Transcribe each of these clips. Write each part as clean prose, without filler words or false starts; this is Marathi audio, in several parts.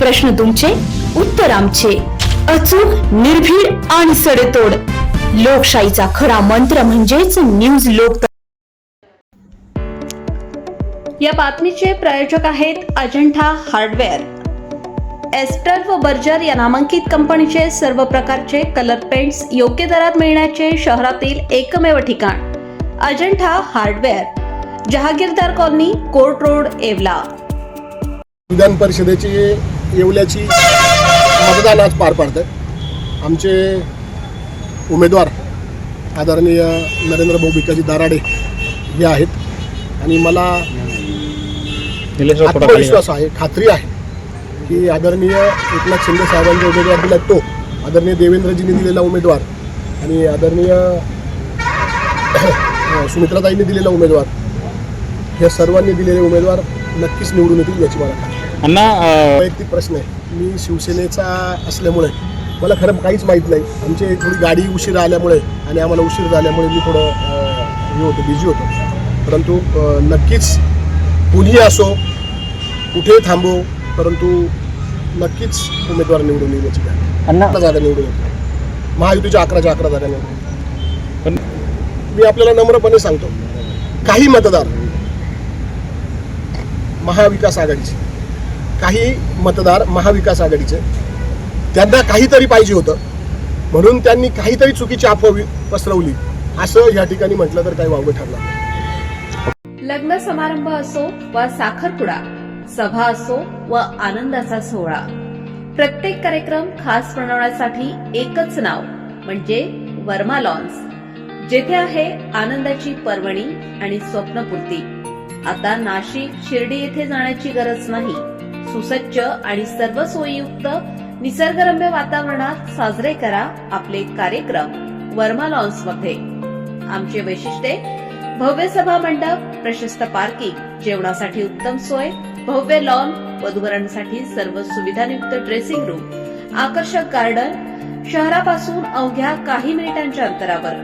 प्रश्न तुमचे, उत्तर आमचे. अचूक, निर्भीड आणि सडेतोड. लोकशाहीचा खरा मंत्र म्हणजेच न्यूज लोक. या बातमीचे प्रायोजक आहेत अजंठा हार्डवेअर. एस्टर व बर्जर या नामांकित कंपनीचे सर्व प्रकारचे कलर पेंट्स योग्य दरात मिळण्याचे शहरातील एकमेव ठिकाण Ajanta hardware, Jahagirdar colony, court road, Yeola. विधान परिषदेची येवल्याची मतदान आज पार पडतं. आमचे उमेदवार आदरणीय नरेंद्र भाऊ भिकाजी दराडे हे आहेत आणि मला आत्मविश्वास आहे, खात्री आहे की आदरणीय एकनाथ शिंदे साहेबांचा उमेदवार दिला तो, आदरणीय देवेंद्रजींनी दिलेला उमेदवार आणि आदरणीय सुमित्राताईंनी दिलेला उमेदवार, या सर्वांनी दिलेले उमेदवार नक्कीच निवडून येतील याची मला खात्री. वैयक्तिक प्रश्न आहे. मी शिवसेनेचा असल्यामुळे मला खरं काहीच माहीत नाही. आमची थोडी गाडी उशीर आल्यामुळे आणि आम्हाला उशीर झाल्यामुळे मी थोडं हे होतो, बिझी होतो. परंतु नक्कीच कुणीही असो, कुठेही थांबो, परंतु नक्कीच उमेदवार निवडून येईल याची खात्री. जागा निवडून येतो. महायुतीच्या 11 जागा निवडून. मी आपल्याला नम्रपणे सांगतो, काही मतदार महाविकास आघाडीचे, काही मतदार महाविकास आघाडीचे, त्यांना काहीतरी पाहिजे होतं म्हणून त्यांनी काहीतरी चुकीची अफवा पसरवली असं या ठिकाणी म्हटलं तर काही वावगं ठरलं नाही. लग्न समारंभ असो वा साखरपुडा, सभा असो व आनंदाचा सोहळा, प्रत्येक कार्यक्रम खास बनवण्यासाठी एकच नाव म्हणजे वर्मा लॉन्स, जेथे आहे आनंदाची पर्वणी आणि स्वप्नपूर्ती. आता नाशिक, शिर्डी येथे जाण्याची गरज नाही. सुसज्ज आणि सर्व सोयीयुक्त निसर्गरम्य वातावरणात साजरे करा आपले कार्यक्रम वर्मा लॉन्स मध्ये. आमचे वैशिष्ट्ये: भव्य सभा मंडप, प्रशस्त पार्किंग, जेवणासाठी उत्तम सोय, भव्य लॉन, वधूवरांसाठी सर्व सुविधायुक्त ड्रेसिंग रूम, आकर्षक गार्डन, शहरापासून अवघ्या काही मिनिटांच्या अंतरावर.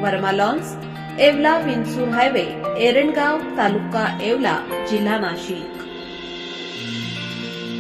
वर्मा लॉन्स, येवला विंचूर हायवे, एरंडगाव, तालुका येवला, जिल्हा नाशिक.